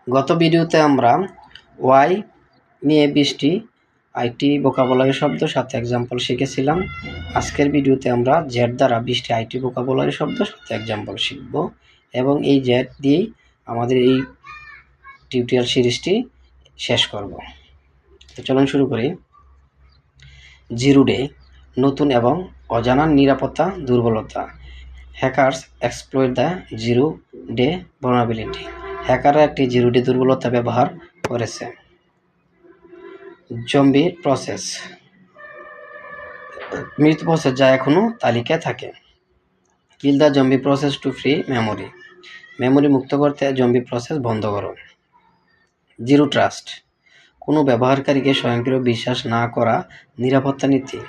গত ভিডিওতে আমরা ওয়াই নিয়ে 20টি আইটি ভোকাবুলারি শব্দ সাথে এক্সাম্পল শিখেছিলাম। আজকের ভিডিওতে আমরা জেড দ্বারা 20টি আইটি ভোকাবুলারি শব্দ সাথে এক্সাম্পল শিখব এবং এই জেড দিয়েই আমাদের এই টিউটোরিয়াল সিরিজটি শেষ করব। তো চলুন শুরু করি। জিরো ডে, নতুন এবং অজানা নিরাপত্তা দুর্বলতা। Hackers exploit the zero day vulnerability। হ্যাকাররা একটি জিরো ডে দুর্বলতা ব্যবহার করেছে। জম্বি প্রসেস, মৃত প্রসেস যা এখনও তালিকায় থাকে। Kill the zombie process to free memory. Memory মুক্ত করতে জম্বি প্রসেস বন্ধ করো। জিরো ট্রাস্ট, কোনো ব্যবহারকারীকে স্বয়ংক্রিয় বিশ্বাস না করা নিরাপত্তা নীতি।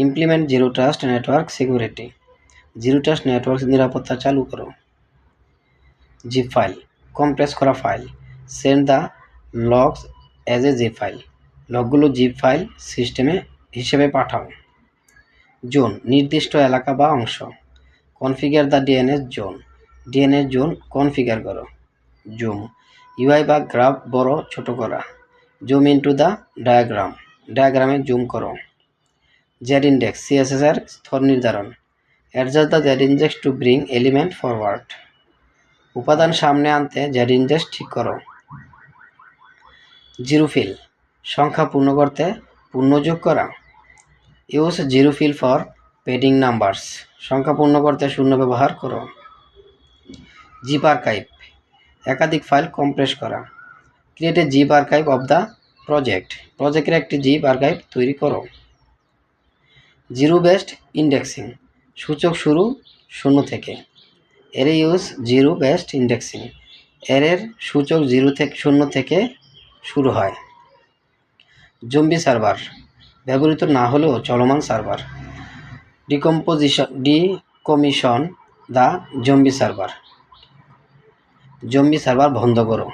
Implement zero trust network security. Zero trust network নিরাপত্তা চালু করো। জিপ ফাইল, কম্প্রেস করা ফাইল। Send the logs as a zip file. লগগুলো জিপ ফাইল সিস্টেমে হিসেবে পাঠাও। জোন, নির্দিষ্ট এলাকা বা অংশ। Configure the DNS zone. DNS zone configure করো। জুম, ইউআই বা গ্রাফ বড় ছোট করা। Zoom into the diagram. ডায়াগ্রামে জুম করো। জেড ইন্ডেক্স, সিএসএস এর স্তর নির্ধারণ। Adjust the Z index to bring element forward. উপাদান সামনে আনতে জেড ইন্ডেক্স ঠিক করো। জিরো ফিল, সংখ্যা পূর্ণ করতে পূর্ণ যোগ করা। Use zero fill for padding numbers. সংখ্যা পূর্ণ করতে শূন্য ব্যবহার করো। জিপ আর্কাইভ, একাধিক ফাইল কম্প্রেস করা। Create a zip archive of the project. প্রজেক্টের একটি জিপ আর্কাইভ তৈরি করো। জিরো বেসড ইন্ডেক্সিং, সূচক শুরু শূন্য থেকে। এরে ইউজ জিরো বেসড ইন্ডেক্সিং। এরের সূচক শূন্য থেকে শুরু হয়। জম্বি সার্ভার, ব্যবহৃত না হলেও চলমান server. Decommission the zombie server. Zombie server বন্ধ করো।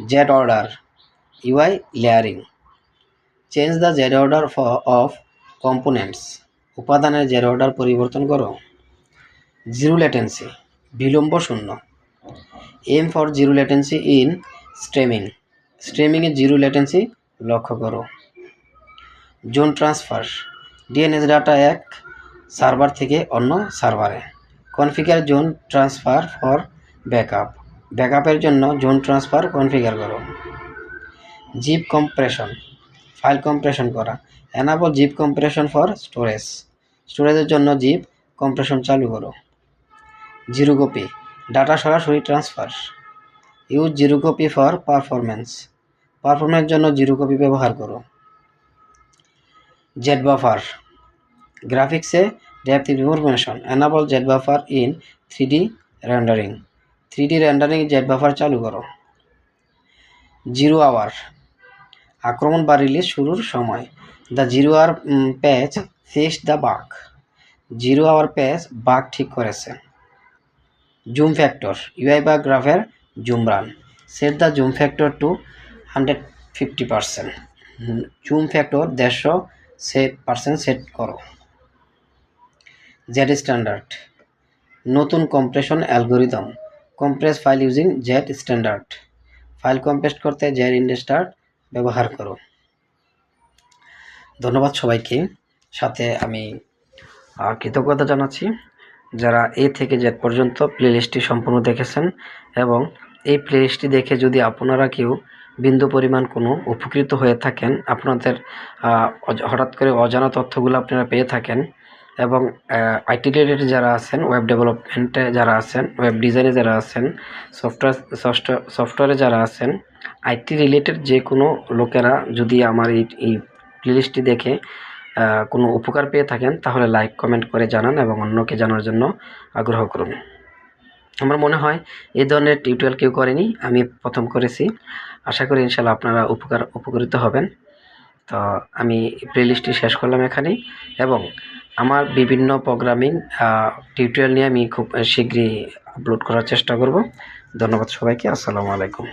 Z order, UI layering. Change the Z order of components. উপাদানের জেড অর্ডার পরিবর্তন করো। জিরো ল্যাটেন্সি, বিলম্ব শূন্য। Aim for zero latency in streaming. স্ট্রিমিংয়ে জিরো ল্যাটেন্সি লক্ষ্য করো। জোন ট্রান্সফার, ডিএনএস ডাটা এক সার্ভার থেকে অন্য সার্ভারে। Configure zone transfer for backup. ব্যাকআপের জন্য জোন ট্রান্সফার কনফিগার করো। জিপ কম্প্রেশন, ফাইল কম্প্রেশন করা। Enable zip compression for storage. স্টোরেজের জন্য জিপ কম্প্রেশন চালু করো। জিরো কপি, ডাটা সরাসরি transfer. Use zero copy for performance. পারফরমেন্সের জন্য জিরো কপি ব্যবহার করো। জেড বাফার, গ্রাফিক্সে depth information. Enable Z buffer in 3D rendering. 3D rendering Z buffer চালু করো। জিরো আওয়ার, আক্রমণ বা রিলিজ শুরুর সময়। The zero hour patch fixed the bug. Zero hour patch bug ঠিক করেছে। জুম ফ্যাক্টর, ইউআই বা গ্রাফের zoom range. Set the zoom factor to 150%। Zoom factor 150% set করো। জেড স্ট্যান্ডার্ড, নতুন compression algorithm. Compress file using Z standard. File compress করতে Z indexer ব্যবহার করো। ধন্যবাদ সবাইকে। সাথে আমি কৃতজ্ঞতা জানাচ্ছি যারা এ থেকে জেড পর্যন্ত প্লেলিস্টটি সম্পূর্ণ দেখেছেন এবং এই প্লেলিস্টটি দেখে যদি আপনারা কেউ বিন্দু পরিমাণ কোনো উপকৃত হয়ে থাকেন, আপনাদের হঠাৎ করে অজানা তথ্যগুলো আপনারা পেয়ে থাকেন এবং আইটি রিলেটেড যারা আছেন, ওয়েব ডেভেলপমেন্টে যারা আছেন, ওয়েব ডিজাইনে যারা আছেন, সফটওয়্যারে যারা আছেন, আইটি রিলেটেড যে কোনো লোকেরা যদি আমার এই প্লেলিস্টটি দেখে কোনো উপকার পেয়ে থাকেন তাহলে লাইক কমেন্ট করে জানান এবং অন্যকে জানার জন্য আগ্রহ করুন। আমার মনে হয় এই ধরনের টিউটোরিয়াল কেউ করেনি, আমি প্রথম করেছি। আশা করি ইনশাল্লাহ আপনারা উপকৃত হবেন। তো আমি প্লেলিস্টটি শেষ করলাম এখানেই এবং আমার বিভিন্ন প্রোগ্রামিং টিউটোরিয়াল নিয়ে আমি খুব শীঘ্রই আপলোড করার চেষ্টা করব। ধন্যবাদ সবাইকে। আসসালামু আলাইকুম।